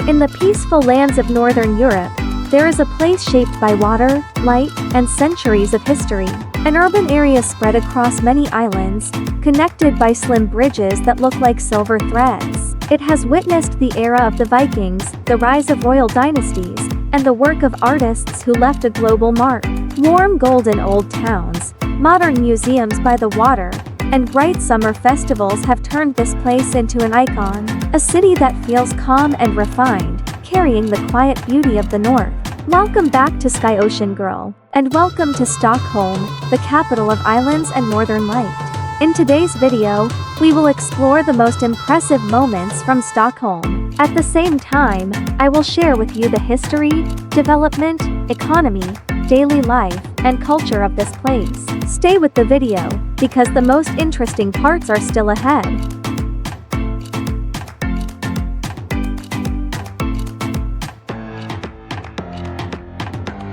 In the peaceful lands of Northern Europe, there is a place shaped by water, light, and centuries of history. An urban area spread across many islands, connected by slim bridges that look like silver threads. It has witnessed the era of the Vikings, the rise of royal dynasties, and the work of artists who left a global mark. Warm golden old towns, modern museums by the water, and bright summer festivals have turned this place into an icon. A city that feels calm and refined, carrying the quiet beauty of the north. Welcome back to Sky Ocean Girl, and welcome to Stockholm, the capital of islands and northern light. In today's video, we will explore the most impressive moments from Stockholm. At the same time, I will share with you the history, development, economy, daily life, and culture of this place. Stay with the video, because the most interesting parts are still ahead.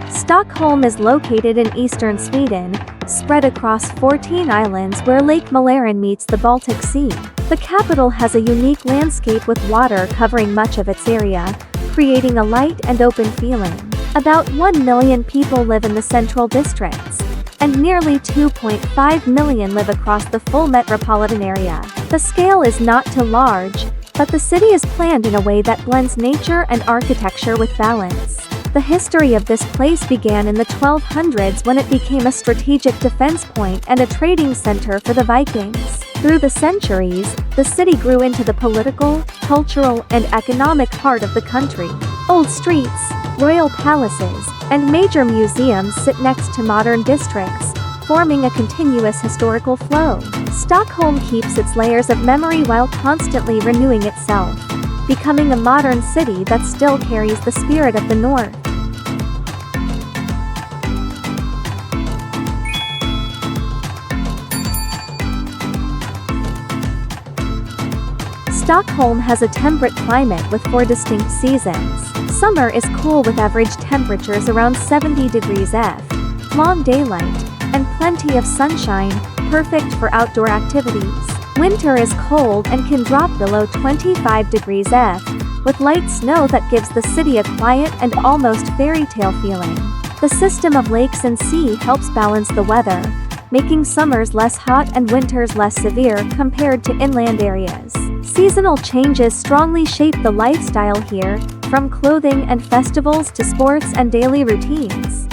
Stockholm is located in eastern Sweden, spread across 14 islands where Lake Mälaren meets the Baltic Sea. The capital has a unique landscape with water covering much of its area, creating a light and open feeling. About 1 million people live in the central districts, and nearly 2.5 million live across the full metropolitan area. The scale is not too large, but the city is planned in a way that blends nature and architecture with balance. The history of this place began in the 1200s when it became a strategic defense point and a trading center for the Vikings. Through the centuries, the city grew into the political, cultural, and economic heart of the country. Old streets, royal palaces, and major museums sit next to modern districts, forming a continuous historical flow. Stockholm keeps its layers of memory while constantly renewing itself, becoming a modern city that still carries the spirit of the North. Stockholm has a temperate climate with 4 distinct seasons. Summer is cool with average temperatures around 70 degrees F, long daylight, and plenty of sunshine, perfect for outdoor activities. Winter is cold and can drop below 25 degrees F, with light snow that gives the city a quiet and almost fairy tale feeling. The system of lakes and sea helps balance the weather, making summers less hot and winters less severe compared to inland areas. Seasonal changes strongly shape the lifestyle here, from clothing and festivals to sports and daily routines.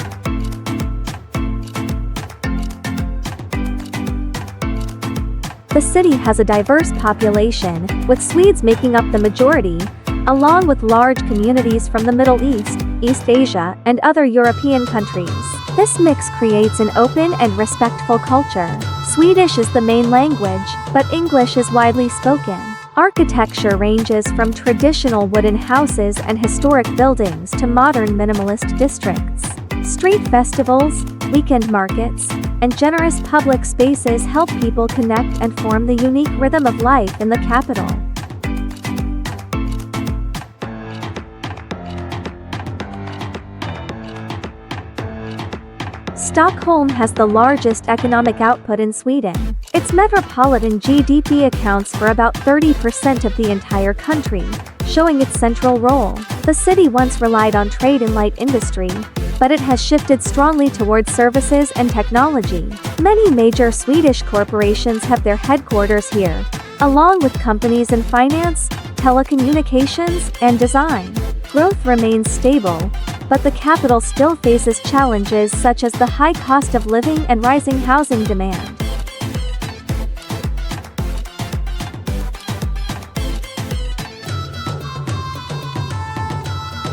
The city has a diverse population, with Swedes making up the majority, along with large communities from the Middle East, East Asia, and other European countries. This mix creates an open and respectful culture. Swedish is the main language, but English is widely spoken. Architecture ranges from traditional wooden houses and historic buildings to modern minimalist districts. Street festivals, weekend markets, and generous public spaces help people connect and form the unique rhythm of life in the capital. Stockholm has the largest economic output in Sweden. Its metropolitan GDP accounts for about 30% of the entire country, showing its central role. The city once relied on trade and light industry, but it has shifted strongly towards services and technology. Many major Swedish corporations have their headquarters here, along with companies in finance, telecommunications, and design. Growth remains stable, but the capital still faces challenges such as the high cost of living and rising housing demand.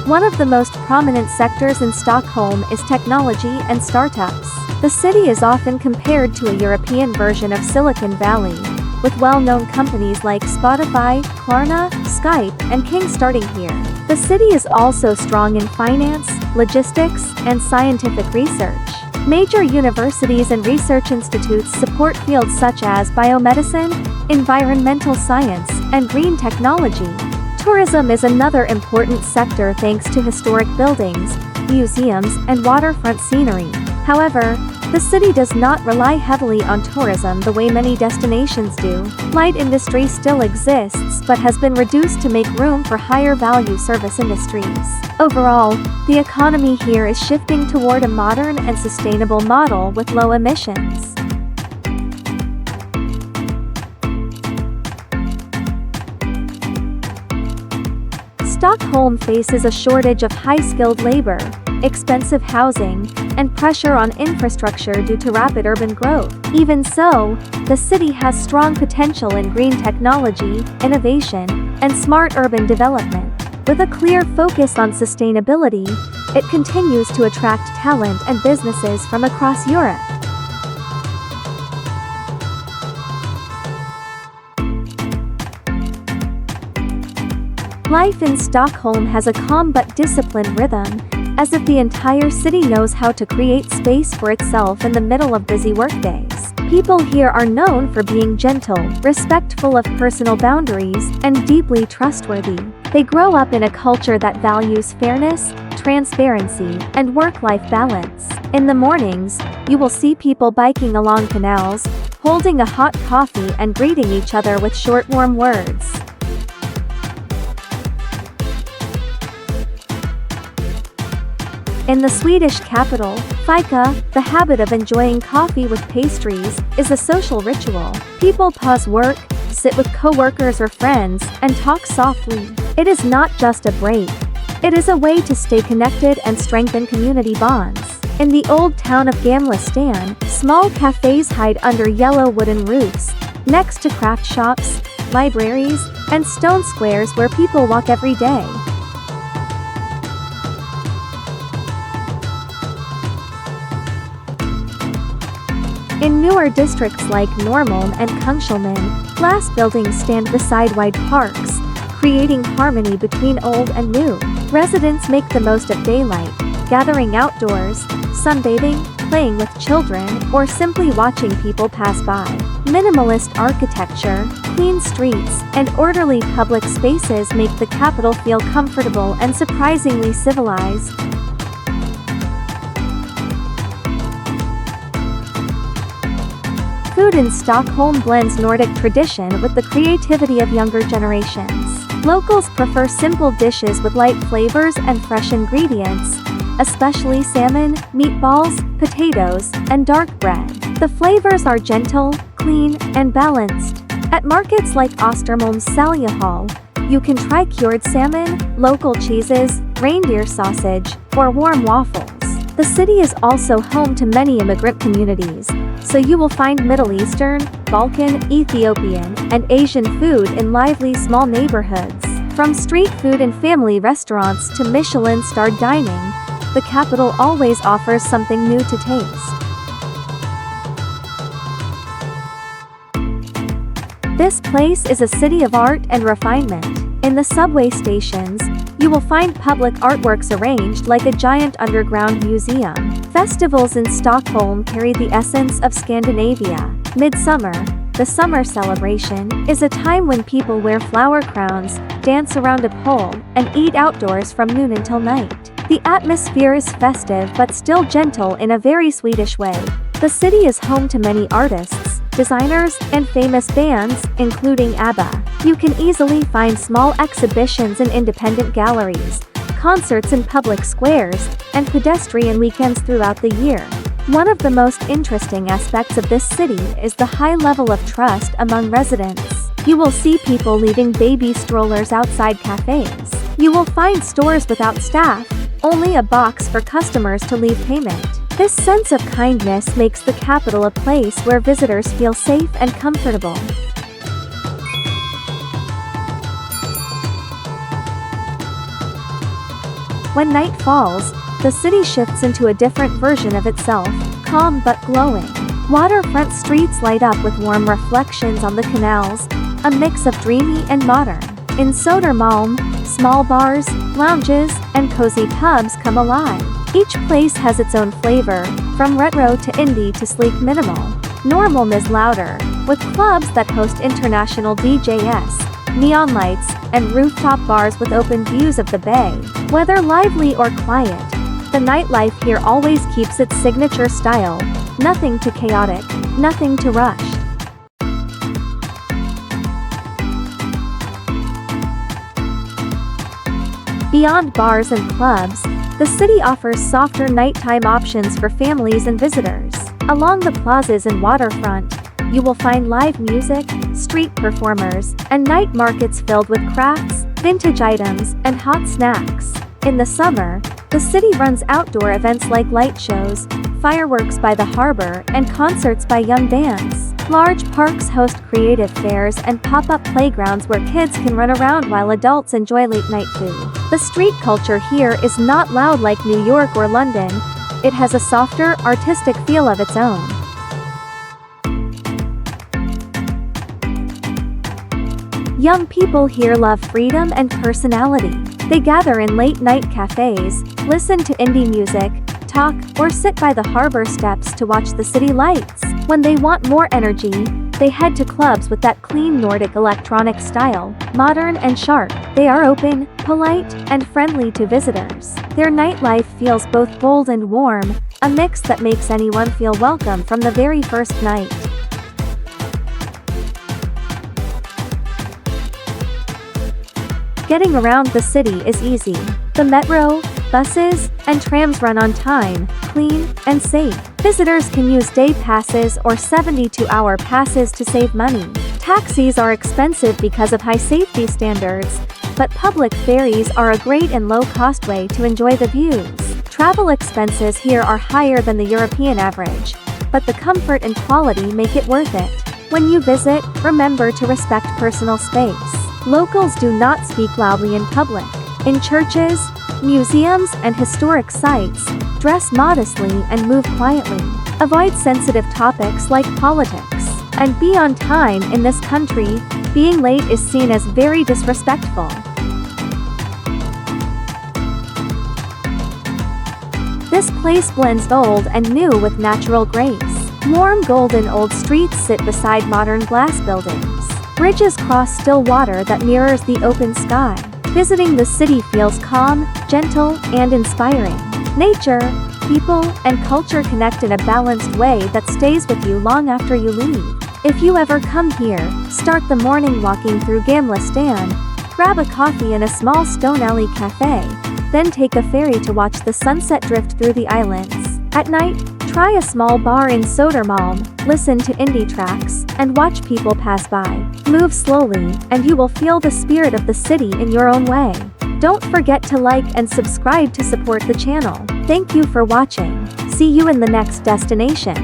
One of the most prominent sectors in Stockholm is technology and startups. The city is often compared to a European version of Silicon Valley, with well-known companies like Spotify, Klarna, Skype, and King starting here. The city is also strong in finance, logistics, and scientific research. Major universities and research institutes support fields such as biomedicine, environmental science, and green technology. Tourism is another important sector thanks to historic buildings, museums, and waterfront scenery. However, The city does not rely heavily on tourism the way many destinations do. Light industry still exists but has been reduced to make room for higher value service industries. Overall, the economy here is shifting toward a modern and sustainable model with low emissions. Stockholm faces a shortage of high-skilled labor, expensive housing, and pressure on infrastructure due to rapid urban growth. Even so, the city has strong potential in green technology, innovation, and smart urban development. With a clear focus on sustainability, it continues to attract talent and businesses from across Europe. Life in Stockholm has a calm but disciplined rhythm, as if the entire city knows how to create space for itself in the middle of busy workdays. People here are known for being gentle, respectful of personal boundaries, and deeply trustworthy. They grow up in a culture that values fairness, transparency, and work-life balance. In the mornings, you will see people biking along canals, holding a hot coffee and greeting each other with short warm words. In the Swedish capital, fika, the habit of enjoying coffee with pastries, is a social ritual. People pause work, sit with co-workers or friends, and talk softly. It is not just a break. It is a way to stay connected and strengthen community bonds. In the old town of Gamla Stan, small cafes hide under yellow wooden roofs, next to craft shops, libraries, and stone squares where people walk every day. In newer districts like Norrmalm and Kungsholmen, glass buildings stand beside wide parks, creating harmony between old and new. Residents make the most of daylight, gathering outdoors, sunbathing, playing with children, or simply watching people pass by. Minimalist architecture, clean streets, and orderly public spaces make the capital feel comfortable and surprisingly civilized. Food in Stockholm blends Nordic tradition with the creativity of younger generations. Locals prefer simple dishes with light flavors and fresh ingredients, especially salmon, meatballs, potatoes, and dark bread. The flavors are gentle, clean, and balanced. At markets like Östermalm's Hall, you can try cured salmon, local cheeses, reindeer sausage, or warm waffles. The city is also home to many immigrant communities, so you will find Middle Eastern, Balkan, Ethiopian, and Asian food in lively small neighborhoods. From street food and family restaurants to Michelin-starred dining, the capital always offers something new to taste. This place is a city of art and refinement. In the subway stations, you will find public artworks arranged like a giant underground museum. Festivals in Stockholm carry the essence of Scandinavia. Midsummer, the summer celebration, is a time when people wear flower crowns, dance around a pole, and eat outdoors from noon until night. The atmosphere is festive but still gentle in a very Swedish way. The city is home to many artists, designers, and famous bands, including ABBA. You can easily find small exhibitions in independent galleries, concerts in public squares, and pedestrian weekends throughout the year. One of the most interesting aspects of this city is the high level of trust among residents. You will see people leaving baby strollers outside cafes. You will find stores without staff, only a box for customers to leave payment. This sense of kindness makes the capital a place where visitors feel safe and comfortable. When night falls, the city shifts into a different version of itself, calm but glowing. Waterfront streets light up with warm reflections on the canals, a mix of dreamy and modern. In Södermalm, small bars, lounges, and cozy pubs come alive. Each place has its own flavor, from retro to indie to sleek minimal. Norrmalm is louder, with clubs that host international DJs, neon lights, and rooftop bars with open views of the bay. Whether lively or quiet, the nightlife here always keeps its signature style, Nothing too chaotic, nothing too rushed. Beyond bars and clubs, the city offers softer nighttime options for families and visitors. Along the plazas and waterfront, you will find live music, street performers, and night markets filled with crafts, vintage items, and hot snacks. In the summer, the city runs outdoor events like light shows, fireworks by the harbor, and concerts by young bands. Large parks host creative fairs and pop-up playgrounds where kids can run around while adults enjoy late-night food. The street culture here is not loud like New York or London. It has a softer, artistic feel of its own. Young people here love freedom and personality. They gather in late-night cafes, listen to indie music, talk, or sit by the harbor steps to watch the city lights. When they want more energy, they head to clubs with that clean Nordic electronic style, modern and sharp. They are open, polite, and friendly to visitors. Their nightlife feels both bold and warm, a mix that makes anyone feel welcome from the very first night. Getting around the city is easy. The metro, buses, and trams run on time, clean, and safe. Visitors can use day passes or 72-hour passes to save money. Taxis are expensive because of high safety standards, but public ferries are a great and low-cost way to enjoy the views. Travel expenses here are higher than the European average, but the comfort and quality make it worth it. When you visit, remember to respect personal space. Locals do not speak loudly in public. In churches, museums, and historic sites, dress modestly and move quietly. Avoid sensitive topics like politics. And be on time. In this country, being late is seen as very disrespectful. This place blends old and new with natural grace. Warm golden old streets sit beside modern glass buildings. Bridges cross still water that mirrors the open sky. Visiting the city feels calm, gentle, and inspiring. Nature, people, and culture connect in a balanced way that stays with you long after you leave. If you ever come here, start the morning walking through Gamla Stan, grab a coffee in a small stone alley cafe, then take a ferry to watch the sunset drift through the islands. At night, try a small bar in Södermalm, listen to indie tracks, and watch people pass by. Move slowly, and you will feel the spirit of the city in your own way. Don't forget to like and subscribe to support the channel. Thank you for watching. See you in the next destination.